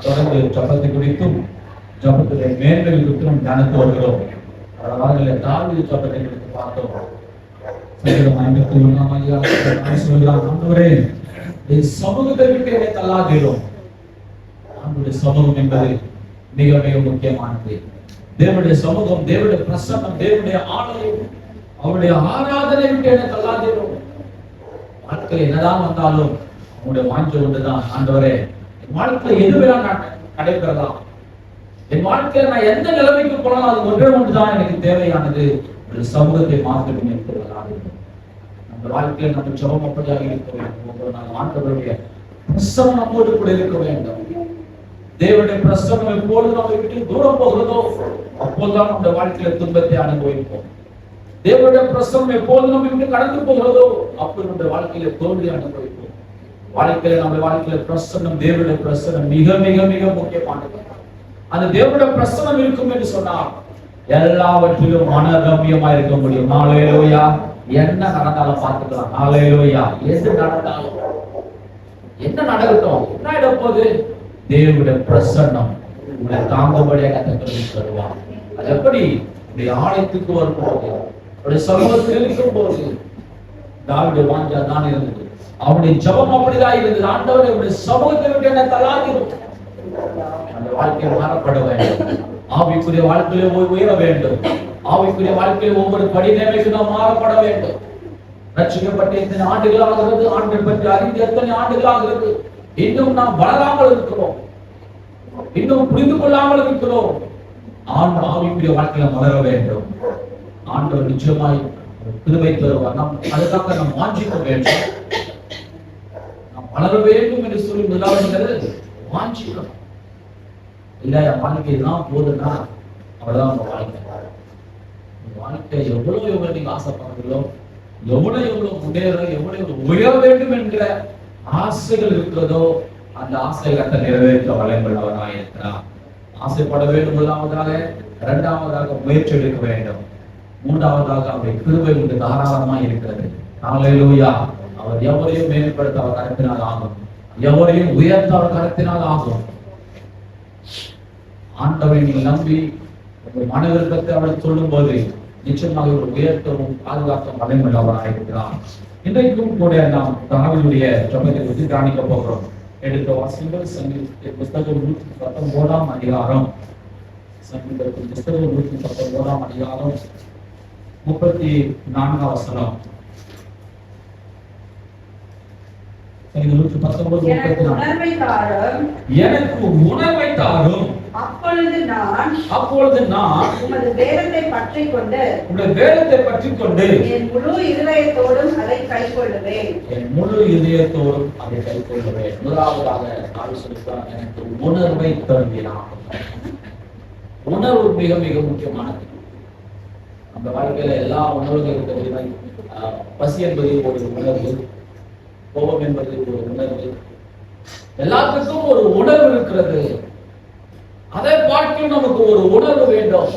தொடர்ந்து ஜபத்தை குறித்தும் ஜபத்துடைய மேன்மை குறித்தும் தியானித்து வருகிறோம். தாவீது ஜபத்தை குறித்து பார்த்தோம். சமூகத்தை விட்டு என்னை தள்ளாகிறோம். நம்முடைய சமூகம் என்பது மிக மிக முக்கியமானது. தேவனுடைய சமூகம், தேவனுடைய பிரசன்னம், தேவனுடைய ஆலயம், அவருடைய ஆராதனை விட்டு என்னை தள்ளாகிறோம். வாழ்க்கையில் என்னதான் வந்தாலும் அவனுடைய வாஞ்சை ஒன்றுதான், ஆண்டவரே என் வாழ்க்கையில எதுவே நடைபெறலாம், என் வாழ்க்கையில நான் எந்த நிலைமைக்கு போனாலும் அது ஒன்றே ஒன்றுதான் எனக்கு தேவையானது, ஒரு சமூகத்தை மாற்றம் ஏற்படுவதாக. நம்ம வாழ்க்கையில நம்ம ஜெபம் அப்படியாக இருக்க வேண்டும். ஒவ்வொரு நாள் ஆண்டவருடைய பிரசன்னம் நம்மோடு கூட இருக்க வேண்டும். தேவனுடைய பிரசன்னம் எப்பொழுது நம்மை விட்டு தூரம் போகிறதோ அப்போதுதான் நம்முடைய வாழ்க்கையில துன்பத்தை அனுபவிப்போம். தேவனுடைய பிரசன்னம் எப்போது நம்மை விட்டு கடந்து போகிறதோ அப்போது நம்முடைய வாழ்க்கையில தோல்வி அனுபவிப்போம். வாழ்க்கையில நம்முடைய வாழ்க்கையில பிரசன்னம், தேவனுடைய பிரசன்னம் மிக மிக மிக முக்கியமானது. அந்த தேவனுடைய பிரசன்னம் இருக்கும் என்று சொன்னால் எல்லாவற்றிலும் மனரம்யமா இருக்க முடியும். ஹல்லேலூயா. என்ன நடந்தாலும் பார்த்துக்கலாம். ஹல்லேலூயா. எது நடந்தாலும் என்ன நடக்கட்டும், என்ன ஆயிட போகுது, தேவனுடைய பிரசன்னம் உங்களை தாங்கும்படியாக கத்தர் தருவார். அது எப்படி? உடைய ஆலயத்துக்கு வரும்போது, உடைய சமூகத்தில் இருக்கும் போது தாவீது வாஞ்சா தான் இருந்தது. அவனுடைய ஜெபம் அப்படிதான் இருந்தது. ஆண்டவரே உடைய சமூகத்தை விட்டு என்ன தள்ளாதீரும். அந்த வாழ்க்கையை மாறப்பட வேண்டும். ஆவிக்குரிய வாழ்க்கையிலே உயர வேண்டும். ஆவிக்குரிய வாழ்க்கையில் ஒவ்வொரு படிநிலைக்கு நாம் மாறப்பட வேண்டும். ரட்சிக்கப்பட்ட எத்தனை ஆண்டுகள் ஆகிறது, ஆண்கள் பற்றி அறிந்து எத்தனை ஆண்டுகள் ஆகிறது, இன்னும் நாம் வளராமல் இருக்கிறோம், இன்னும் புரிந்து கொள்ளாமல் இருக்கிறோம். ஆவிக்குரிய வாழ்க்கையில வளர வேண்டும். ஆண்டவர் நிச்சயமாய் கிருபை தருவார். நாம் அதுக்காக நாம் வாஞ்சிக்க வேண்டும். நாம் வளர வேண்டும் என்று சொல்லி முதலாவது வாஞ்சிக்கணும். இல்ல என் வாழ்க்கை தான் போதுன்னா அவ்வளவுதான் உங்க வாழ்க்கை. வாழ்க்கை எவ்வளவு நீங்க ஆசைப்படுறீங்களோ, எவ்வளவு முன்னேற, எவ்வளவு உயர வேண்டும் என்கிற ஆசைகள் இருக்கிறதோ அந்த ஆசைகளை நிறைவேற்ற வல்லமையுள்ளவராக இருக்கிறார். ஆசைப்பட வேண்டும். முதலாவதாக, இரண்டாவதாக முயற்சி எடுக்க வேண்டும். மூன்றாவதாக அவருடைய கிருபை உண்டு தாராளமாக இருக்கிறது. ஹல்லேலூயா. அவர் எவரையும் மேம்படுத்த அவர் கருத்தினால் ஆகும், எவரையும் உயர்த்த அவர் கருத்தினால் ஆகும். ஆண்டவரை நீங்கள் நம்பி உங்கள் மன விருப்பத்தை அவர் சொல்லும் போது நிச்சயமாக ஒரு உயர்த்தவும் பாதுகாக்கவும் வல்லமையுள்ளவராக இருக்கிறார். இன்றைக்கும் கூட நாம் தாவீதுடைய ஜெபத்தை பற்றி தியானிக்க போகிறோம். எடுத்த வாசிங்கள் சங்கீதத்தின் புத்தகம் 119 அதிகாரம், சங்கீதத்தின் புத்தகம் 119 அதிகாரம் 34 வசனம். எனக்கு உணர்வை தாரும், அப்பொழுது நான் உமது வேதத்தை பற்றிக்கொண்டு என் முழு இதயத்தோடும் அதை கைக்கொள்ளுவேன். முதலாவதாக எனக்கு உணர்வை தருகிறான். உணர்வு மிக மிக முக்கியமானது. நம்ம வாழ்க்கையில எல்லா உணர்வுகளும் இருக்கிறது. பசி என்பது ஒரு உணர்வு, கோபம் என்பது ஒரு உணர்வு, எல்லாத்துக்கும் ஒரு உணர்வு இருக்கிறது. அதை பார்த்து நமக்கு ஒரு உணர்வு வேண்டும்.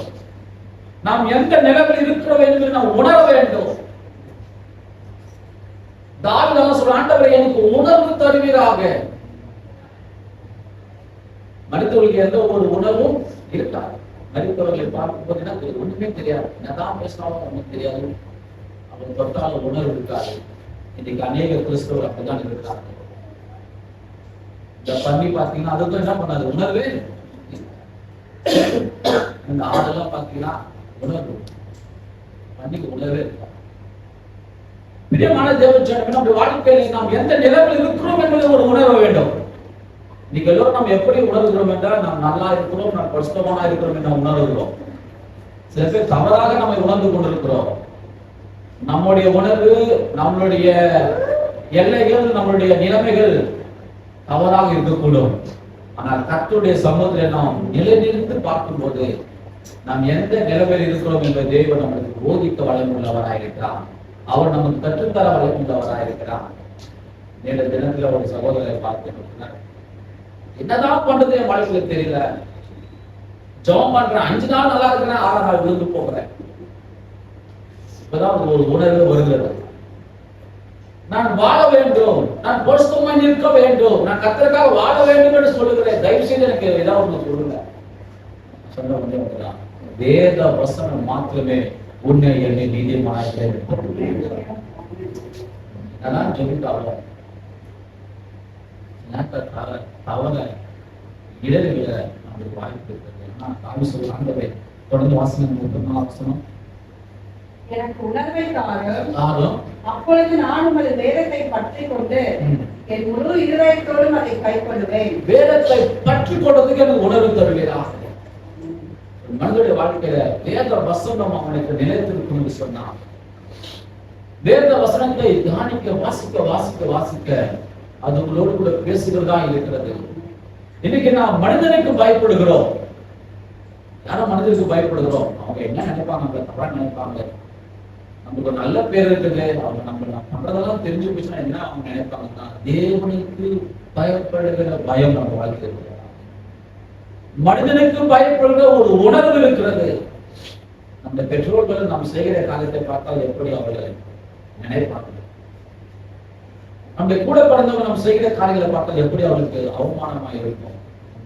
நாம் எந்த நிலையில் இருக்கிறோம் என்று நாம் உணர வேண்டும். தாவீது சொல்ற, ஆண்டவரே எனக்கு உணர்வு தருவீராக. மனிதர்களுக்கு எந்த ஒரு உணர்வும் இருக்காது. மனிதர்களை பார்க்கும்போது எனக்கு ஒண்ணுமே தெரியாது, என்னதான் பேசினாலும் நமக்கு தெரியாது, அவன் தொட்டால உணர்வு இருக்காது. இன்னைக்கு அநேக கிறிஸ்தவர் அப்படிதான் இருக்காங்க. இந்த பண்ணி பாத்தீங்கன்னா அதுக்கும் என்ன பண்ணாது, உணர்வே. இந்த ஆடெல்லாம் பாத்தீங்கன்னா உணர்வு, பண்ணிக்கு உணர்வே இருக்கா. பிரியமான தேவஜனமே, நம்முடைய வாழ்க்கையில் நாம் எந்த நிலையில் இருக்கிறோம் என்பது ஒரு உணர்வு வேண்டும். இன்னைக்கு எல்லோரும் நாம் எப்படி உணர்கிறோம் என்றால், நாம் நல்லா இருக்கிறோம், நாம் கஷ்டமான இருக்கிறோம் என்று உணர்கிறோம். சில பேர் தவறாக நம்மை உணர்ந்து கொண்டிருக்கிறோம். நம்முடைய உணர்வு, நம்மளுடைய எல்லைகள், நம்மளுடைய நிலைமைகள் தவறாக இருக்கக்கூடும். ஆனால் கர்த்தருடைய சமூகத்தில் நாம் நிலைநிறுத்து பார்க்கும்போது நாம் எந்த நிலைமையில் இருக்கிறோம் என்பதை தேவன் நமக்கு போதிக்க வல்லமையுள்ளவராயிருக்கிறார். அவர் நமக்கு கற்றுத்தர வல்லமையுள்ளவராயிருக்கிறார். நேற்று தினத்துல ஒரு சகோதரரை பார்த்து, என்னதான் பண்றது என் வாழ்க்கையில தெரியல, ஜெபம் பண்றேன், 5 நாள் நல்லா இருக்கிறேன், 6ஆம் நாள் விழுந்து போகிறேன். இப்பதான் ஒரு உணர்வு வருகிறது. நான் வாழ வேண்டும், நான் பொருத்தமாய் நிற்க வேண்டும், நான் கர்த்தருக்காக வாழ வேண்டும் என்று சொல்லுகிறேன். தயவு செய்து எனக்கு ஏதாவது ஒன்று சொல்லுங்க. சொல்ல முடியாது. வேத வசனம் மாத்திரமே உன்னை என்னை நீதிமானாய் நான் சொல்லிட்டாங்க. தவற இடர்களை நம்மளுக்கு வாய்ப்பு இருக்கிறது. ஏன்னா தாவி சொல்றாங்க, தொடர்ந்து வாசனம் 34 வசனம். எனக்கு உணர்வை தாரும், அப்பொழுது நான் உமது வேதத்தை பற்றிக் கொண்டு என் முழு இருதயத்தோடும் அதை கைக்கொள்வேன். வேதத்தை பற்றி கொண்டதுக்கு எனக்கு உணர்வு தருவீரா. மனிதனுடைய வாழ்க்கையில வேத வசனம் அவனுக்கு நிலைத்திருக்கும் என்று சொன்னான். வேத வசனத்தை தியானிக்க, வாசிக்க வாசிக்க வாசிக்க அது உங்களோடு கூட பேசுகிறதா இருக்கிறது. இன்னைக்கு நாம் மனிதனுக்கு பயப்படுகிறோம். யாரும் மனிதனுக்கு பயப்படுகிறோம். அவங்க என்ன நினைப்பாங்க, நம்மள தவறா நினைப்பாங்க. நமக்கு ஒரு நல்ல பேர் இருக்குது, அவங்க நம்ம பண்றதெல்லாம் தெரிஞ்சு போச்சுன்னா என்ன அவங்க நினைப்பாங்கன்னா, தேவனுக்கு பயப்படுகிற பயம் நம்ம வாழ்க்கை. மனிதனுக்கு பயப்படுகிற ஒரு உணர்வு இருக்கிறது. நம்ம பெற்றோர்கள் நாம் செய்கிற காரியத்தை பார்த்தால் எப்படி அவர்கள் நினைப்பாங்க. நம்முடைய கூட பிறந்தவங்க நம்ம செய்கிற காரியங்களை பார்த்தால் எப்படி அவர்களுக்கு அவமானமா இருக்கும்.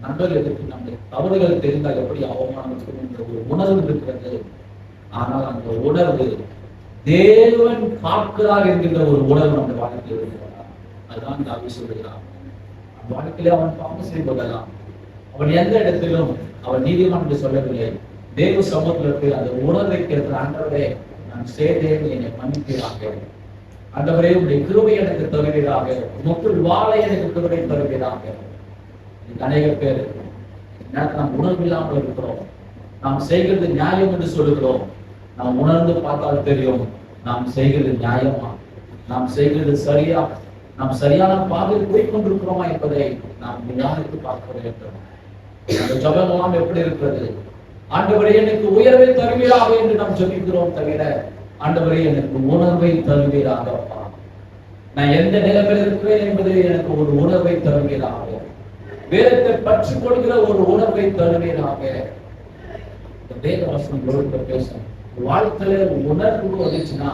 நண்பர்களுக்கு நம்முடைய தவறுகள் தெரிந்தால் எப்படி அவமானம் இருக்கும் என்ற ஒரு உணர்வு இருக்கிறது. ஆனால் அந்த உணர்வு தேவன் பார்க்கிறார் என்கின்ற ஒரு உணர்வு நம்ம வாழ்க்கையில் இருக்கிறார். அதுதான் தாவீது சொல்லுகிறார். அந்த வாழ்க்கையில அவன் பாவம் செய்வதெல்லாம் அவன் எந்த இடத்திலும் அவன் நீதிமான் என்று சொல்லவில்லை. தேவ சமூகத்தில் அந்த உணர்வை கேட்கிற ஆண்டவரே, நான் செய்தேன், என்னை மன்னிப்பீராக. ஆண்டவரே, உடைய கிருபை எனக்கு தருவீராக. மக்கள் வாழ எனக்கு கிருபை தருவீராக. அநேக பேர் நாம் உணர்வு இல்லாமல் இருக்கிறோம். நாம் செய்கிறது நியாயம் என்று சொல்லுகிறோம். நாம் உணர்ந்து பார்த்தால் தெரியும் நாம் செய்கிறது நியாயமா, நாம் செய்கிறது சரியா, நாம் சரியான பாதையில் போய்கொண்டிருக்கிறோமா என்பதை நாம் நிதானித்து பார்க்க வேண்டும். அந்த ஜபம் எல்லாம் எப்படி இருக்கிறது? ஆண்டவரே, எனக்கு உயர்வை தருவீராக என்று நாம் ஜெபிக்கிறோம் தவிர, ஆண்டவரே எனக்கு உணர்வை தருவீராக, நான் எந்த நிலைமையில் இருக்கிறேன் என்பதை எனக்கு ஒரு உணர்வை தருவீராக, வேதத்தை பற்றி கொள்கிற ஒரு உணர்வை தருவீராக. வேத வசனம் பேசும் வாழ்க்கையில உணர்வு வந்துச்சுன்னா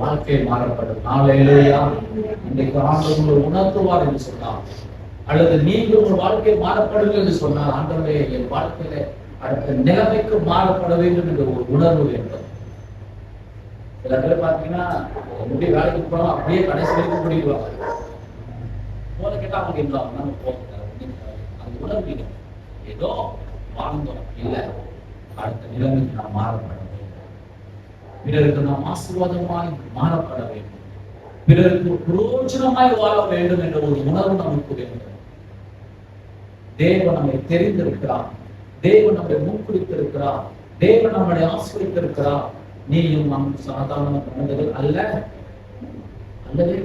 வாழ்க்கை மாறப்படும். நாளையிலேயா இன்றைக்கு ஆண்டவர் உணர்த்துவார் என்று சொன்னார், அல்லது நீங்கள் உங்கள் வாழ்க்கை மாறப்படுங்க என்று சொன்னார். ஆண்டவரே, என் வாழ்க்கையில அடுத்த நிலைமைக்கு மாறப்பட வேண்டும் என்ற ஒரு உணர்வு வேண்டும். சில பேர் பாத்தீங்கன்னா என்னுடைய வேலைக்கு போனா அப்படியே கடைசி வரைக்கும் முடிவாங்க. போன கேட்டா அவங்க இருந்தாங்க, நம்ம போக அந்த உணர்வு ஏதோ வாழ்ந்தோம் இல்ல, அடுத்த நிலைமைக்கு நாம் மாறப்பட வேண்டும். பிறருக்கு நாம் ஆசீர்வாதமாய் மாறப்பட வேண்டும். பிறருக்கு பிரயோஜனமாய் வாழ வேண்டும் என்ற ஒரு உணர்வு நமக்கு வேண்டும். தேவன் நம்மை தெரிந்திருக்கிறார், தேவன் நம்மை முன்குறித்திருக்கிறார், தேவன் நம்மை ஆசீர்வதித்திருக்கிறார். நீயும் நம் சாதாரண மனிதர்கள் அல்ல, அல்லவே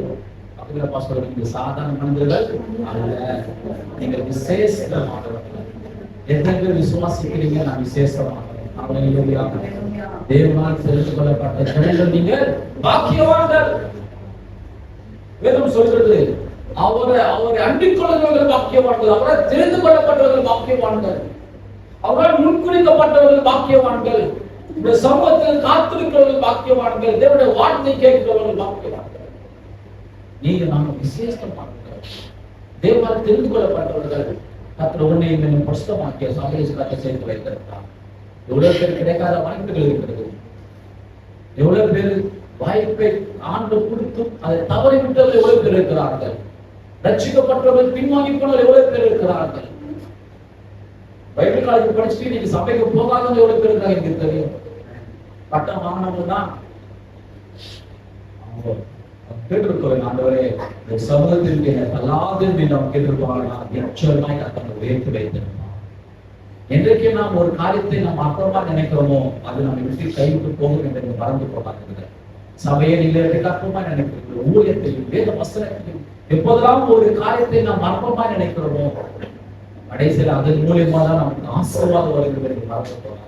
பக்கத்துல பாஸ்டர், நீங்க சாதாரண மனிதர்கள் அல்ல, நீங்கள் விசேஷமானவர்கள். எத்தனை பேர் விசுவாசிக்கிறீங்க? நான் விசேஷமானவர்கள். தேவனால் தெரிந்து கொள்ளப்பட்ட ஜனங்கள் நீங்கள் பாக்கியவான்கள். வேதம் சொல்கிறது, அவரை அண்டிக் கொள்கிறவர்கள் பாக்கியவான்கள், அவரை தெரிந்து கொள்ளப்பட்டவர்கள் பாக்கியவான்கள், அவரால் முன்குறிக்கப்பட்டவர்கள் பாக்கியவான்கள், இந்த சமூகத்தில் காத்திருக்கிறவர்கள் பாக்கியவான்கள், தேவனுடைய வார்த்தை கேட்கிறவர்கள் பாக்கியவான்கள். நீங்க நாங்கள் விசேஷமானவர்கள், தேவனால் தெரிந்து கொள்ளப்பட்டவர்கள். கர்த்தர் உன்னையும் பிரசுத்தமாக்கிய சபையை சேர்த்து வைத்திருக்கிறார். எவ்வளவு பேர் கிடைக்காத வாய்ப்புகள் இருக்கிறது, எவ்வளவு பேர் வாய்ப்பை ஆண்டு கொடுத்தும் அதை தவறிவிட்டவர்கள் எவ்வளவு பேர் இருக்கிறார்கள், ரட்சிக்கப்பட்டவர்கள் பின்வாங்கி போனவர்கள் எவ்வளவு பேர் இருக்கிறார்கள், பைபிள் காலேஜ் படிச்சுட்டு இன்னைக்கு சபைக்கு போகாதவங்க எவ்வளவு பேர் இருக்காங்க எனக்கு தெரியும். பட்டம் வாங்கினவங்க தான் கேட்டிருக்கிறோம், ஆண்டவரே இந்த சமூகத்திற்கு அல்லாது நாம் கேட்டிருப்பாங்க, நிச்சயமாய் கர்த்தர் உயர்த்தி வைத்திருப்பார். என்றைக்கு நாம் ஒரு காரியத்தை நாம் அற்பமா நினைக்கிறோமோ அது நம்ம விட்டு கைவிட்டு போகும் என்று மறந்து போகாது. சபையை நீங்கள் அற்பமா நினைக்கிறீர்கள், ஊழியத்தையும் வேத வசனத்தையும் எப்போதெல்லாம் ஒரு காரியத்தை நாம் அற்பமா நினைக்கிறோமோ கடைசியில் அதன் மூலியமா தான் நமக்கு ஆசீர்வாதம் வருகிறது என்று மறந்து போகாது.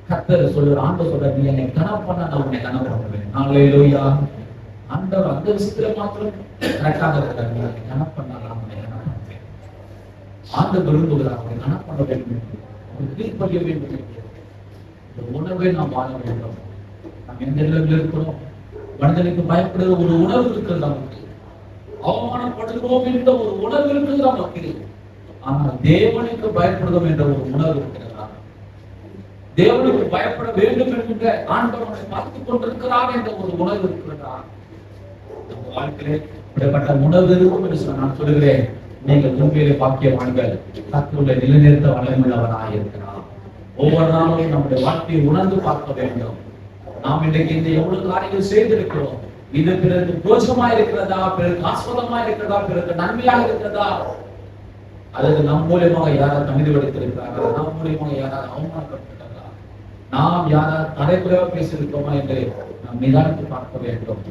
கர்த்தர் சொல்ற, ஆண்டவர் சொல்ற, நீ என்னை கனம் பண்ண நான் உன்னை கனம் பண்ணுவேன். ஹல்லேலூயா. ஆண்டவர் அந்த விஷயத்துல மாத்திரம் கரெக்டாக இருக்காங்க. கனம் பண்ணலாம், உன்னை கனம் பண்ணுவேன். ஆண்டவர் விரும்புகிறார், உன்னை கனம் பண்ண வேண்டும், கீழ்ப்படிய வேண்டும். இந்த உணர்வை நாம் வாழ வேண்டும். நாம் எந்த நிலையில் இருக்கிறோம், மனிதனுக்கு பயப்படுகிற ஒரு உணர்வு இருக்கிறது நமக்கு. அவமானப்படுகிறோம் என்ற ஒரு உணர்வு இருக்கிறது நமக்கு. ஆனால் தேவனுக்கு பயப்படுகிறோம் என்ற ஒரு உணர்வு இருக்கிறதா? தேவனுக்கு பயப்பட வேண்டும் என்கின்ற ஆண்டவனை பார்த்துக் கொண்டிருக்கிறார் என்ற ஒரு உணர்வு இருக்கிறதா? நம்ம வாழ்க்கையிலே இப்படிப்பட்ட உணர்வு இருக்கும் என்று நான் சொல்லுகிறேன். நீங்கள் உண்மையிலே பாக்கியவான்கள். கர்த்தருடைய நிலைநிறுத்த வல்லமையுள்ளவராக இருக்கிறார். ஒவ்வொரு நாளும் நம்முடைய வாழ்க்கையை உணர்ந்து பார்க்க வேண்டும். நாம் இன்றைக்கு இந்த எவ்வளவு காரியங்கள் செய்திருக்கிறோம், இது பிறகு தோஷமா இருக்கிறதா, பிறகு ஆஸ்பதமா இருக்கிறதா, பிறகு நன்மையாக இருக்கிறதா, அல்லது நம் மூலியமாக யாராவது தகுதி படுத்திருக்கிறார்களா, நம் மூலியமாக யாராவது அவமானப்பட்டிருக்கிறார்களா, நாம் யாராவது தடைக்குறையாக பேசியிருக்கோமா என்று நாம் நிதானித்து பார்க்க வேண்டும்.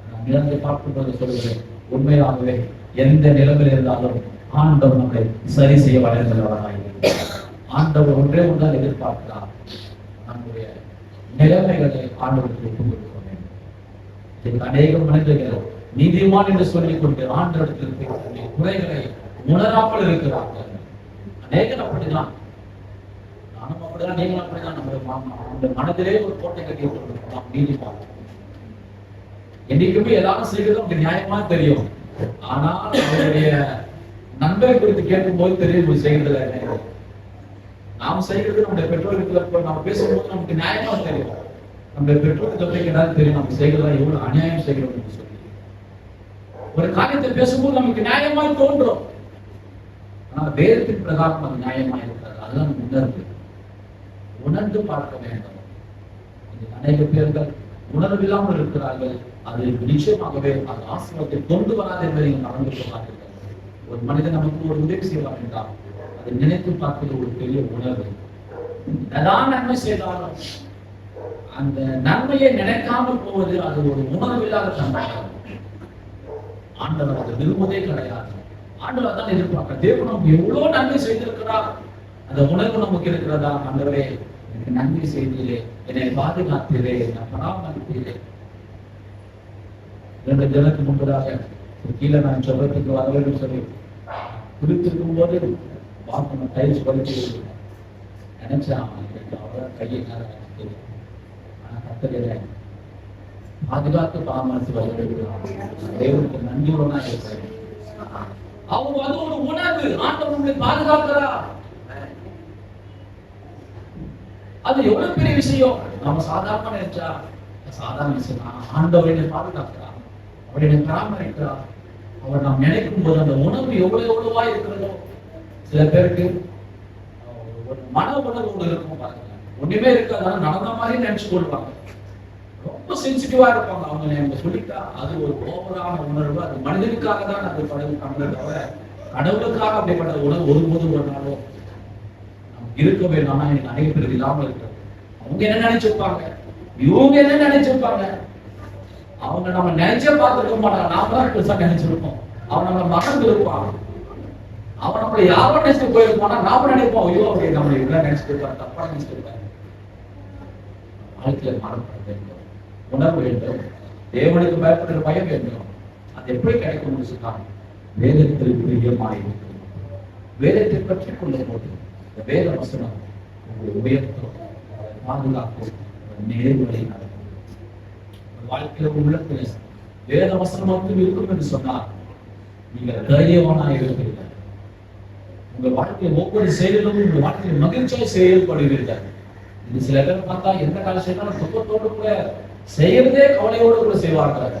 நாம் நிதானித்து பார்க்கும்போது சொல்கிறேன், உண்மையாகவே எந்த நிலைமையில் இருந்தாலும் ஆண்டவர் நம்மை சரி செய்ய வளர்ந்தவராக ஆண்டவர் ஒன்றே ஒன்றால் எதிர்பார்க்கிறார், நம்முடைய நிலைமைகளை ஆண்டவருக்கு ஒப்புக் கொடுக்க வேண்டும். அநேக மனிதர்கள் நீதிமான் என்று சொல்லிக் கொண்டு ஆண்டவருக்கு குறைகளை உணராமல் இருக்கிறார்கள். அநேகர் அப்படிதான், நானும் அப்படிதான், நீங்களும் அப்படிதான். நம்முடைய மனதிலே ஒரு கோட்டை கட்டி நாம் நீதிமான். என்னைக்குமே ஏதாவது செய்கிறது நமக்கு நியாயமா தெரியும். ஆனால் அவருடைய நண்பரை குறித்து கேட்கும் போது தெரியும் செய்கிறது. நாம் செய்கிறது நம்முடைய பெற்றோர்களுக்கு நாம் பேசும்போது நமக்கு நியாயமா தெரியும். நம்முடைய பெற்றோருக்கு கேட்டாலும் தெரியும் நம்ம செய்கிறதா எவ்வளவு அநியாயம் செய்கிறோம் என்று சொல்லி. ஒரு காரியத்தை பேசும்போது நமக்கு நியாயமா தோன்றும். ஆனால் வேதத்தின் பிரகாரம் அது நியாயமா இருக்கிறது. அதுதான் உணர்வு. உணர்ந்து பார்க்க வேண்டும். அநேக பேர்கள் உணர்வில்லாமல் இருக்கிறார்கள். அது நிச்சயமாகவே அது ஆசீர்வாதத்தை கொண்டு வராது என்பதை நீங்கள் நடந்து கொள்ளாதீர்கள். ஒரு மனிதன் நமக்கு ஒரு உதவி செய்வார் என்றால் அதை நினைத்து பார்க்கிற ஒரு பெரிய உணர்வு. ஏதாவது நன்மை செய்தாலும் அந்த நன்மையை நினைக்காமல் போவது அது ஒரு உணர்வில்லாத தன்மை. ஆண்டவர் அதை விரும்புவதே கிடையாது. ஆண்டவர் தான் எதிர்பார்க்க. தேவன் நமக்கு எவ்வளவு நன்மை செய்திருக்கிறார், அந்த உணர்வு நமக்கு இருக்கிறதா? ஆண்டவரே எனக்கு நன்மை செய்தீரே, என்னை பாதுகாத்தீரே, என்னை பராமரித்தீரே. 2 தினத்துக்கு முன்பதாக கீழே நான் சொல்றதுக்கு வரவேற்று சொல்லி குறித்திருக்கும் போது பார்க்கணும் டைல்ஸ் படித்து நினைச்சேன் அவ்வளோ கையை ஆனா கத்தல பாதுகாத்து பராமரித்து வருகிறார். தேவனுக்கு நன்றியுடனா இருக்கிறேன். அவங்க அது ஒரு உணர்வு. ஆண்டவனுடைய பாதுகாக்கிறா, அது எவ்வளவு பெரிய விஷயம். நம்ம சாதாரண நினைச்சா சாதாரண விஷயம். ஆண்டவரை பாதுகாக்கிறார், அவருடைய பராமரிக்கிறார். அவர் நாம் நினைக்கும் போது அந்த உணர்வு எவ்வளவா இருக்கிறதோ. சில பேருக்கு ஒரு மன உணர்வு ஒன்று இருக்கும் பாருங்க, ஒண்ணுமே இருக்காது, நடந்த மாதிரி நினைச்சு கொள்வாங்க. ரொம்ப சென்சிட்டிவா இருப்பாங்க. அவங்க நம்ம சொல்லிட்டா அது ஒரு ஓவரான உணர்வு. அது மனிதனுக்காக தான் அது படுது தவிர கடவுளுக்காக அப்படிப்பட்ட உணர்வு ஒருபோதும் ஒரு நாளும் நமக்கு இருக்க வேண்டாம். எனக்கு அநேக பேர் இல்லாமல் இருக்கிறது. அவங்க என்ன நினைச்சிருப்பாங்க, இவங்க என்ன நினைச்சிருப்பாங்க, அவங்க நம்ம நினைச்சே பார்த்துருக்க மாட்டாங்க. நாம தான் பெருசா நினைச்சிருப்போம். அவன் நம்ம மகன் இருப்பான், அவன் நம்மளை யாரோ நினைச்சுட்டு போயிருப்பானா நாம நினைப்போம், ஐயோ அப்படி நம்மளை இப்படிலாம் நினைச்சிட்டு இருப்பாரு, தப்பா நினைச்சிட்டு இருப்பாரு. வாழ்க்கையில மாறப்பட வேண்டும், உணர்வு வேண்டும், தேவனுக்கு பயப்படுகிற பயம் வேண்டும். அது எப்படி கிடைக்கும் சொன்னாங்க? வேதத்தில் பிரியமாயிருக்கும். வேதத்தை பற்றி கொள்ளும் போது இந்த வேத வசனம் உங்களை உயர்த்தும், பாதுகாக்கும், நேர்வழி நடக்கும். வாழ்க்கையில உள்ளத்துல வேத வசனம் வந்து இருக்கும் என்று சொன்னால் நீங்கள் தைரியவானாக இருப்பீர்கள். உங்கள் வாழ்க்கையில் ஒவ்வொரு செயலிலும் உங்கள் வாழ்க்கையில் மகிழ்ச்சியாக செயல்படுவீர்கள். இது சில பேர் பார்த்தா எந்த கால செய்யணும் துக்கத்தோடு கூட செய்யறதே கவலையோடு கூட செய்வார்கள்.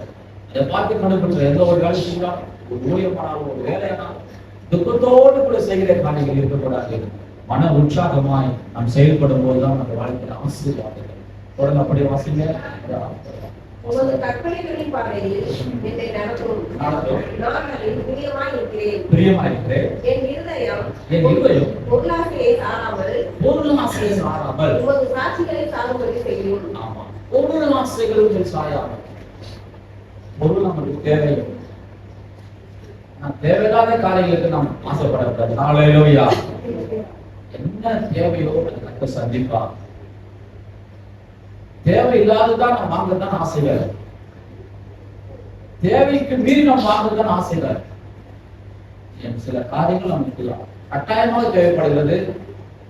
அதை பார்த்து கண்டுபிடிச்ச எந்த ஒரு வேலை செய்யலாம், ஒரு ஊழியமானாலும் ஒரு வேலையானாலும் துக்கத்தோடு கூட செய்கிற காரியங்கள் இருக்கக்கூடாது. மன உற்சாகமாய் நாம் செயல்படும் போதுதான் நம்ம வாழ்க்கையில் ஆசீர்வாதங்கள். தொடர்ந்து அப்படி வாசிங்க. உமது கற்பனைகளின் பாதையில் என்னை நடத்தும். நான் அதில் பிரியமாயிருக்கிறேன். என் இருதயம் பொருளாசையை சாராமல் உமது சாட்சிகளை சாரும்படி செய்யும். ஆமா, பொருளாசைகளும் சாயாமல். பொருள் நமக்கு தேவை. தேவையில்லாத காரியங்களுக்கு நாம் ஆசைப்படக்கூடாது. ஹல்லேலூயா. என்ன தேவையோ அதை சந்திப்பா. தேவையில்லாததான் நாம் வாங்கதான் ஆசைகள். தேவைக்கு மீறி நாம் வாங்கதான் ஆசைகள். சில காரியங்கள் நமக்கு கட்டாயமாக தேவைப்படுகிறது.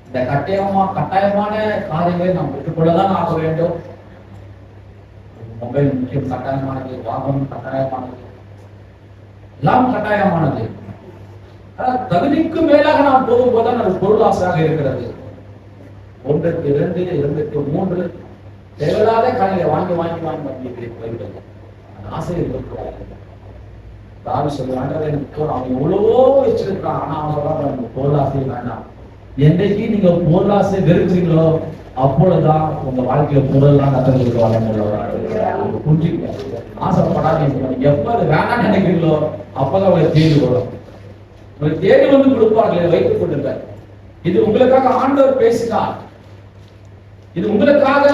இந்த கட்டாயமான காரியங்களை நாம் பெற்றுக்கொள்ளதான் ஆக வேண்டும். மொபைல் முக்கியம், கட்டாயமானது. வாகனம் கட்டாயமானது. எல்லாம் கட்டாயமானது. தகுதிக்கு மேலாக நாம் போகும்போதுதான் அது பொருளாசையாக இருக்கிறது. 1, 2, 2, 3 தேவையில்லாத காலையில வாங்கி போய்விடுது. அந்த ஆசை இருக்கக்கூடாது. தாவி சொல்லுவாங்க, அவன் எவ்வளவோ வச்சிருக்கான், ஆனா அவன் சொல்றான் பொருளாசை வேண்டாம். என்னைக்கு நீங்க பொருளாசை வெறுக்கிறீங்களோ அப்பொழுதுதான் உங்க வாழ்க்கையில பொருள்லாம் கத்தங்களுக்கு வளர்ந்து புரிஞ்சுக்க. ஆசைப்படாதீங்க. எப்ப அது வேணாம்னு நினைக்கிறீங்களோ அப்பதான் அவங்களை தேடி வரும். உங்களுக்கு தேடி வந்து கொடுப்பார்கள். வைத்துக் கொள்ளுங்க. இது உங்களுக்காக ஆண்டவர் பேசினார். இது உங்களுக்காக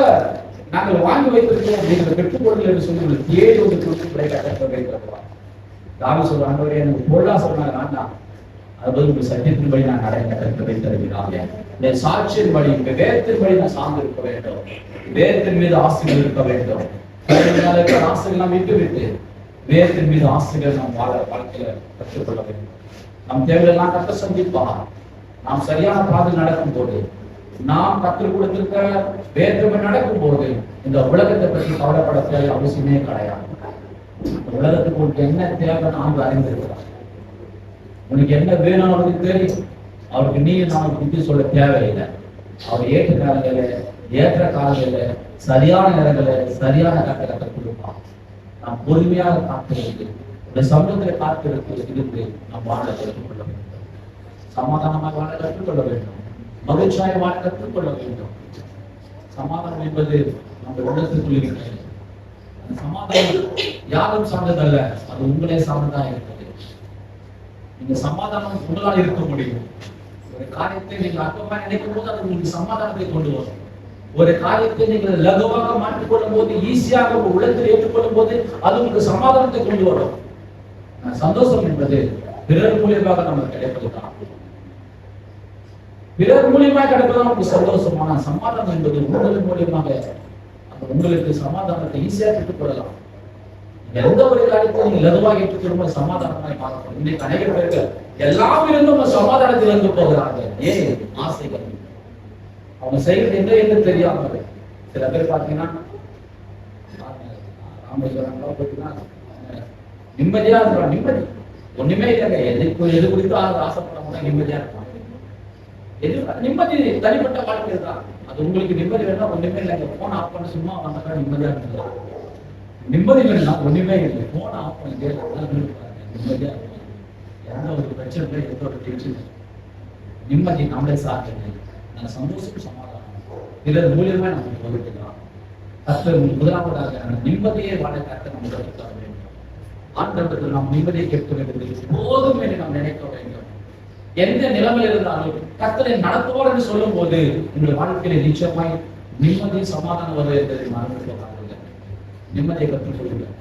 நாங்கள் வாங்கி வைத்திருக்கோம். நீங்கள் பெற்றுக்கொள்ளுங்கள் என்று சொல்லி உங்களுக்கு தேடி வந்து கொடுத்து வைத்திருக்கிறார். தாவி சொல்ற, ஆண்டவரே எனக்கு பொருளாசை வேண்டாம், அது உங்கள் சத்தியத்தின்படி நான் நடைபெற்று வைத்திருக்கிறாங்க. இந்த சாட்சியின்படி, வேதத்தின்படி நான் சார்ந்து இருக்க வேண்டும். வேதத்தின் மீது ஆசைகள் இருக்க வேண்டும். ஆசைகள் நாம் விட்டு வேதத்தின் மீது ஆசைகள் நாம் வாழ்க்கையில கற்றுக்கொள்ள வேண்டும். நம் தேவையெல்லாம் கற்று சந்திப்பா. நாம் சரியான பாதையில் நடக்கும் போது, நாம் கற்றுக் கொடுத்திருக்க வேதத்தின்படி நடக்கும் போது இந்த உலகத்தை பற்றி கவலைப்பட தேவை அவசியமே கிடையாது. உலகத்துக்கு உங்களுக்கு என்ன தேவை நாம் அறிந்திருக்கிறார். உனக்கு என்ன வேணும் அவருக்கு தெரியும். அவருக்கு நீ நமக்கு புத்தி சொல்ல தேவையில்லை. அவர் ஏற்ற காலங்களில சரியான நேரங்களில சரியான கட்டத்தை கொடுப்பான். நாம் பொறுமையாக காத்திருந்து இந்த சமூகத்தில் காத்திருந்து இருந்து நாம் வாழ கற்றுக்கொள்ள வேண்டும். சமாதானமாக வாழ கற்றுக்கொள்ள வேண்டும். மகிழ்ச்சியாக வாழ கற்றுக்கொள்ள வேண்டும். சமாதானம் என்பது நம்ம உள்ளத்துக்குள் இருக்கிறது. அந்த சமாதானம் யாரும் சார்ந்ததல்ல, அது உங்களே சார்ந்ததாக இருக்கிறது. நீங்க சமாதானம் உங்களால் இருக்க முடியும். ஒரு காரியத்தை நீங்கள் அற்பமா நினைக்கும் போது அது உங்களுக்கு சமாதானத்தை கொண்டு வரும். ஒரு காரியத்தை நீங்கள் லகுவாக மாற்றிக்கொள்ளும் போது, ஈஸியாக உள்ளத்தில் ஏற்றுக்கொள்ளும் போது அது உங்களுக்கு சமாதானத்தை கொண்டு வரும். சந்தோஷம் என்பது பிறர் மூலியமாக நமக்கு கிடைப்பதுதான். பிறர் மூலியமாக கிடைப்பதுதான் நமக்கு சந்தோஷமான. சமாதானம் என்பது உங்கள் மூலியமாக உங்களுக்கு சமாதானத்தை ஈஸியாக பெற்றுக்கொள்ளலாம். எந்த ஒரு காரியத்தை நீங்க லகுவாக ஏற்றுக்கொள்ளும் சமாதானமாக பார்க்கணும். இன்னைக்கு அநேக பேர்கள் எல்லாம் இருந்தும் சமாதானத்தில் இருந்து போகிறாங்க. ஏன்? ஆசைகள். அவங்க செய்யறது என்ன தெரியாம. சில பேர் பாத்தீங்கன்னா நிம்மதியா இருக்கிறான். நிம்மதி ஒண்ணுமே இல்லைங்க. எது குறித்து ஆசைப்பட நிம்மதியா இருப்பாங்க. நிம்மதி தனிப்பட்ட வாழ்க்கை தான். அது உங்களுக்கு நிம்மதி வேணா ஒண்ணுமே இல்லைங்க. போன் ஆஃப் பண்ண சும்மா வந்தாக்கா நிம்மதியா இருக்கலாம். நிம்மதி வேணா ஒண்ணுமே இல்லை. போன் ஆஃப் பண்ணி நிம்மதியா இருக்கும். எந்த ஒரு பிரச்சனை, எந்த ஒரு டென்ஷன். நிம்மதி நம்மளே சார்ந்தது. அந்த சந்தோஷம் சமாதானம் பிறர் மூலியமா நமக்கு ஒதுக்கலாம். கர்த்தர் முதலாவதாக நிம்மதியை வாழ கர்த்தர் நம்ம தர வேண்டும். ஆண்டவர்கள் நாம் நிம்மதியை கேட்க வேண்டும். போதும் என்று நாம் நினைக்க வேண்டும். எந்த நிலைமையில் இருந்தாலும் கர்த்தரை நடத்துவார் என்று சொல்லும் போது உங்கள் வாழ்க்கையில நிச்சயமாய் நிம்மதி சமாதானம் வருவது என்பதை மறந்து போகிறார்கள். நிம்மதியை கற்றுக் கொள்ளுங்கள்.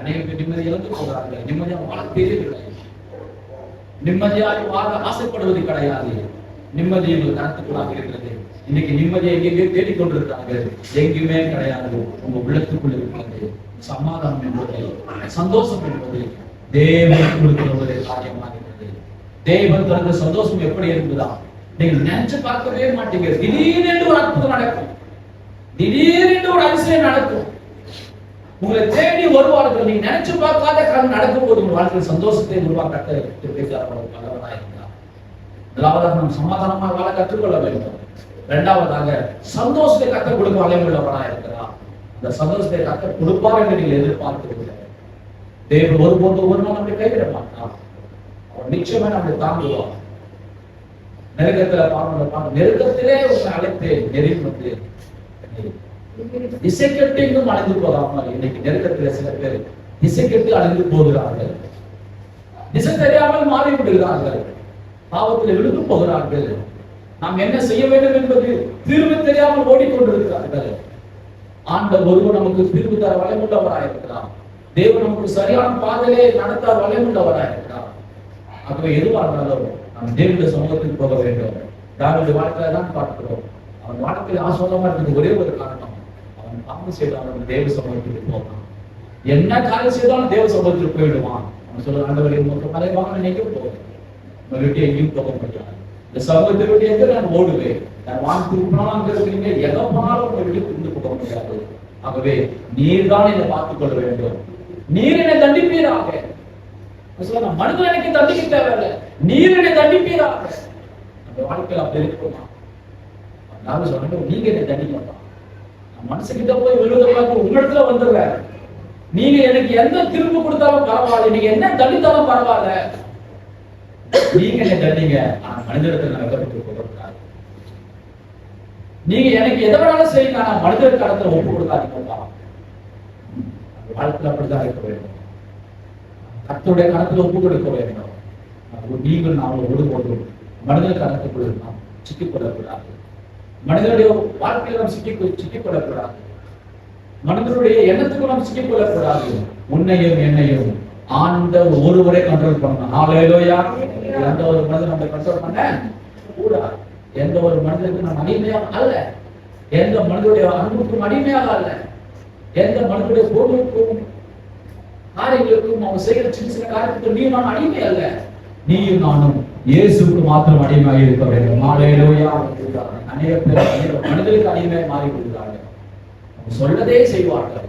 அநேக பேர் நிம்மதி இழந்து போகிறார்கள். நிம்மதியாக வாழ தெரியவில்லை. நிம்மதியாக வாழ ஆசைப்படுவது கிடையாது. நிம்மதி எங்களுக்கு கருத்துக்குள்ளாக இருக்கிறது. இன்னைக்கு நிம்மதியை எங்கெங்கே தேடிக்கொண்டிருக்கிறார்கள். எங்குமே கிடையாது. உங்க உள்ளத்துக்குள் இருக்கிறது. சமாதானம் என்பது, சந்தோஷம் என்பது தேவன் கொடுக்கிற ஒரு காரியமாக இருக்கிறது. தேவன் தந்த சந்தோஷம் எப்படி இருக்குதா நீங்க நினைச்சு பார்க்கவே மாட்டீங்க. திடீரென்று ஒரு அற்புதம் நடக்கும். திடீரென்று ஒரு அதிசயம் நடக்கும். உங்களை தேடி வருவார்கள். நீங்க நினைச்சு பார்க்காத காரணம் நடக்கும் போது உங்கள் வாழ்க்கையில் சந்தோஷத்தை உருவாக்க வல்லவராக இருக்கிறார். முதலாவதாக நாம் சமாதானமாக வாழ கற்றுக்கொள்ள வேண்டும். இரண்டாவதாக சந்தோஷத்தை கற்றுக் கொடுக்க வல்லவராக இருக்கிறார். அந்த சந்தோஷத்தை கற்றுக் கொடுப்பார் என்று நீங்கள் எதிர்பார்க்கிறீர்கள். தேவன் ஒருபோது ஒரு நாள் நம்மை கைவிட மாட்டார். அவர் நிச்சயமா நம்மை தாங்குவார். நெருக்கத்திலே நெருக்கத்திலே உங்களை அழைத்து நெருங்கி திசை கெட்டு இன்னும் அழிந்து போகாமல் இன்னைக்கு நெருக்கத்தில் சில பேர் திசை கெட்டு அழிந்து போகிறார்கள். திசை தெரியாமல் மாறி விடுகிறார்கள். பாவத்தில் விழுந்து போகிறார்கள். நாம் என்ன செய்ய வேண்டும் என்பது தீர்வு தெரியாமல் ஓடிக்கொண்டிருக்கிறார்கள். ஆண்டவர் ஒருவர் நமக்கு தீர்வு தர வல்லமுள்ளவராயிருக்கிறார். தேவன் நமக்கு சரியான பாதையிலே நடத்த வல்லமுள்ளவராயிருக்கிறார். ஆகவே எதுவாக இருந்தாலும் நாம் தேவனுடைய சமூகத்துக்கு போக வேண்டும். தாவீது வாழ்க்கையில தான் பார்க்கிறோம். அவன் வாழ்க்கையில் ஆசீர்வாதமா இருக்கிறது ஒரே ஒரு காரணம், அவன் பாவம் செய்தாலும் தேவ சமூகத்துக்கு போவான். என்ன காரியம் செய்தாலும் தேவ சமூகத்துக்கு போயிடுவான். அவன் சொல்ற ஆண்டவரே உமக்கு மறைவாக நினைக்க போவேன். உங்க வீட்டை எங்கேயும் போக முடியாது. இந்த சமூகத்தை விட்டு எங்க நான் ஓடுவேன். நான் வாங்கி போனாலும் அங்க இருக்கிறீங்க. எதை போனாலும் உங்க வீட்டுக்கு இருந்து போக முடியாது. ஆகவே நீர் தான் என்னை பார்த்துக் கொள்ள வேண்டும். நீர் என்னை தண்டிப்பீராக. மனிதன் எனக்கு தண்டிக்க தேவையில்லை, நீர் என்னை தண்டிப்பீராக. அந்த வாழ்க்கையில் அப்படி இருக்குமா? நான் சொல்றேன், நீங்க என்னை தண்டிக்கலாம். மனசுகிட்ட போய் விழுவதற்காக உங்களிடத்துல வந்துடுறேன். நீங்க எனக்கு எந்த திரும்ப கொடுத்தாலும் பரவாயில்ல, நீங்க என்ன தண்டித்தாலும் பரவாயில்ல, நீங்க என்ன தண்டிங்க. ஆனா மனிதர்கள் நடக்கப்பட்டு கொடுக்காது. நீங்க எனக்கு எதை வேணாலும் செய்யுங்க, ஆனா மனிதர் கடத்துல ஒப்பு கொடுக்காதீங்க. வாழ்க்கையில் அப்படிதான் இருக்க வேண்டும். கர்த்தருடைய கணத்துல ஒப்பு கொடுக்க வேண்டும். நீங்கள் நாங்கள் ஒடுபோது மனிதர் கணக்குக்குள் நாம் சிக்கிக்கொள்ளக்கூடாது. மனிதனுடைய வாழ்க்கையில் நாம் சிக்கிக்கொள்ளக்கூடாது. மனிதனுடைய எண்ணத்துக்கு நாம் சிக்கிக்கொள்ளக்கூடாது. உன்னையும் என்னையும் ஆண்ட ஒருவரை கண்ட்ரோல் பண்ணணும். ஹல்லேலூயா. எந்த ஒரு மனிதன் நம்மை கண்ட்ரோல் பண்ண கூடாது. எந்த ஒரு மனிதனுக்கு நாம் அடிமையாக அல்ல, எந்த மனிதனுடைய அன்புக்கும் அடிமையாக அல்ல, எந்த மனிதனுடைய பொருளுக்கும் காரியங்களுக்கும் அவன் செய்கிற சின்ன சின்ன காரியத்துக்கு நீ நான் அடிமை அல்ல. நீயும் நானும் இயேசுக்கு மாத்திரம் அடிமையாக இருக்க வேண்டும். ஹல்லேலூயா. அநேக பேர் மனிதனுக்கு அடிமையாக மாறி விடுகிறார்கள். அவங்க சொல்லதே செய்வார்கள்.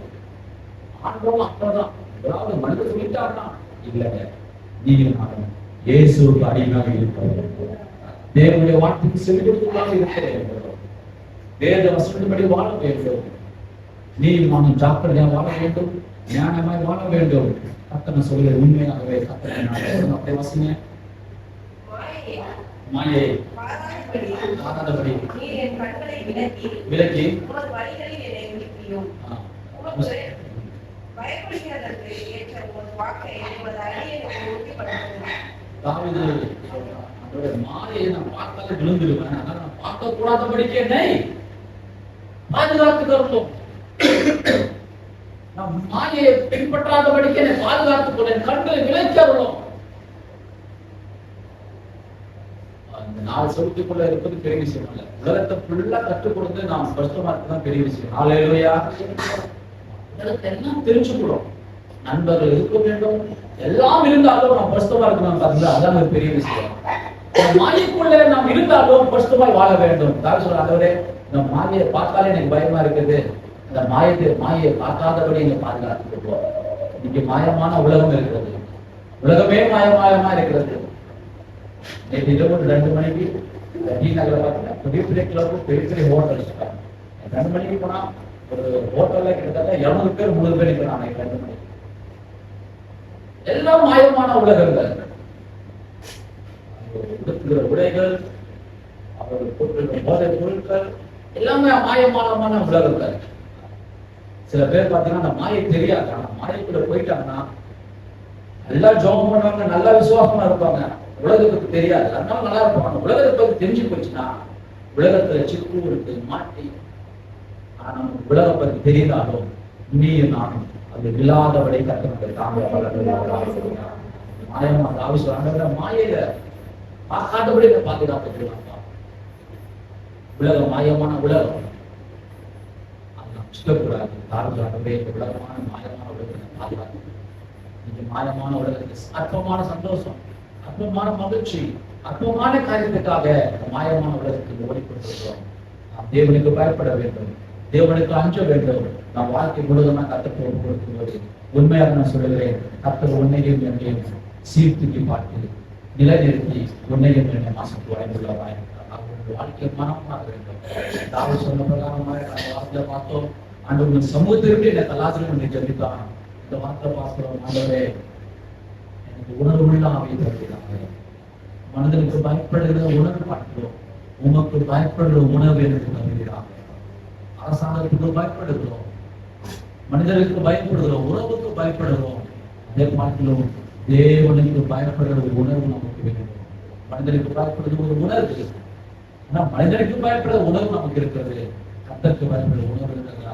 ஆண்டவன் அப்பதான் அதாவது மனிதர் சொல்லிட்டாருன்னா இல்லைங்க, நீயும் நானும் இயேசுக்கு அடிமையாக இருக்க வேண்டும். தேவனுடைய வார்த்தைக்கு செவிகொடுத்துள்ளாக இருக்க வேண்டும். வேத வசனத்தின்படி வாழ வேண்டும். நீயும் நானும் ஜாக்கிரதையாக வாழ வேண்டும், ஞானமாய் வாழ வேண்டும். கர்த்தர் சொல்கிற உண்மையாகவே கர்த்தர் அப்படியே வசனே மாயை பாராதபடி விலக்கி மாயை நான் பார்த்தாலே விழுந்துருவேன், ஆனால் நான் பார்க்க கூடாதபடிக்கு என்னை பாதுகாத்து தரணும். நம் மாயை பின்பற்றாதபடிக்கு என்னை பாதுகாத்துக் கொள்ள கண்களை விலக்கி அருளும். அந்த 4 சொல்லிக்குள்ள இருப்பது பெரிய விஷயம் அல்ல. உலகத்தை ஃபுல்லா கற்றுக் கொடுத்து நாம் கஷ்டமா இருக்குதான் பெரிய விஷயம். ஹல்லேலூயா. உலகத்தை எல்லாம் தெரிஞ்சுக்கிறோம், நண்பர்கள் இருக்க வேண்டும், எல்லாம் இருந்தாலும் நாம் கஷ்டமா இருக்கணும் பார்த்தீங்களா, அதான் ஒரு பெரிய விஷயம். மாயைக்குள்ள நாம் இருந்தாலும் கஷ்டமாய் வாழ வேண்டும். சொல்றாங்க, இந்த மாயை பார்த்தாலே எனக்கு பயமா இருக்குது, அந்த மாயை பார்க்காதபடி இங்க பாதுகாத்துக்கோ. இன்னைக்கு மாயமான உலகம் இருக்கிறது, உலகமே மாயமா இருக்கிறது. நேற்று இரவு 2 மணிக்கு டி நகர பார்த்தீங்கன்னா பெரிய பெரிய கிளப்பு, பெரிய பெரிய ஹோட்டல் இருக்காங்க. 2 மணிக்கு போனா ஒரு ஹோட்டல்ல கிட்டத்தட்ட 200 பேர் 300 பேர் இருக்கிறாங்க. 2 மணிக்கு எல்லாம் மாயமான உலகங்கள். உடுத்துகிற உடைகள், அவர்கள் போட்டுகிற போதைப் பொருட்கள் எல்லாமே மாயமான உலகங்கள். சில பேர் பார்த்தீங்கன்னா அந்த மாயை தெரியாது, ஆனா மாயைக்குள்ள போயிட்டாங்கன்னா நல்லா ஜோம் பண்ணுவாங்க, நல்லா விசுவாசமா இருப்பாங்க, உலகத்துக்கு தெரியாது, அதனால நல்லா இருப்பாங்க. உலகத்தை பத்தி தெரிஞ்சு போச்சுன்னா உலகத்துல சிக்கு இருக்கு மாட்டி. ஆனா நமக்கு உலகம் பத்தி தெரிந்தாலும் நீயும் நானும் அது இல்லாதபடி கட்டணங்கள் தாங்க மாயமா ஆவிசுவாங்க. மாயையில பார்க்காதபடி பாதுகாப்பு உலகம் மாயமான உலகம், கூடாது. தாழ்வாகவே உலகமான மாயமான உலகத்தை பாதுகாப்பு. நீங்க மாயமான உலகத்துக்கு அற்பமான சந்தோஷம், அற்பமான மகிழ்ச்சி, அற்பமான காரியத்துக்காக மாயமான உலகத்துக்கு ஓடிக்கொண்டிருக்கிறோம். நாம் தேவனுக்கு பயப்பட வேண்டும், தேவனுக்கு அஞ்ச வேண்டும். நாம் வாழ்க்கை முழுவதுமா கர்த்தருக்கு ஒப்பு கொடுக்கும்போது உண்மையாக நான் சொல்லுகிறேன், கர்த்தர் உன்னையும் என்னையும் சீர்தூக்கி பார்த்து நிலைநிறுத்தி உன்னையும் என்னை மாசத்து வாய்ந்துள்ளவாய் வாழ்க்கை மனமாக வேண்டும். தாவீது சொன்ன பிரகாரமாக அந்த வார்த்தையை பார்த்தோம். ஆண்டவரின் சமூகத்திற்கு என்னை தலாசிரம் என்று ஜெபித்தான். இந்த வார்த்தை பார்க்கிறோம், ஆண்டவரே எனக்கு உணர்வுள்ள ஆவியை தருகிறாங்க. மனிதனுக்கு பயப்படுகிற உணர்வு பார்க்கிறோம், உமக்கு பயப்படுகிற உணர்வு எனக்கு தருகிறாங்க. அரசாங்கத்துக்கு பயப்படுகிறோம், மனிதனுக்கு பயப்படுகிறோம், உறவுக்கு பயப்படுகிறோம். அதே பார்க்கிறோம், தேவனுக்கு பயப்படுகிற ஒரு உணர்வு நமக்கு வேண்டும். மனிதனுக்கு பயப்படுகிற ஒரு உணர்வு, ஆனா மனிதனுக்கு பயப்படுற உணர்வு நமக்கு இருக்கிறது, கர்த்தருக்கு பயப்படுற உணர்வு இருக்கிறதா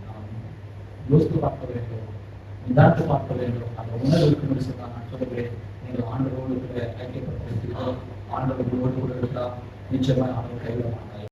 நாம் யோசித்து பார்க்க வேண்டும், நிதானித்து பார்க்க வேண்டும். அந்த உணர்வுக்கு சொன்னால் நான் சொல்லுகிறேன், நீங்கள் ஆண்டவரோடு கூட ஐக்கியப்பட்டிருக்கிறோம், ஆண்டவர்களோடு கூட இருந்தால் நிச்சயமாக ஆண்டவர் கைவிட மாட்டார்.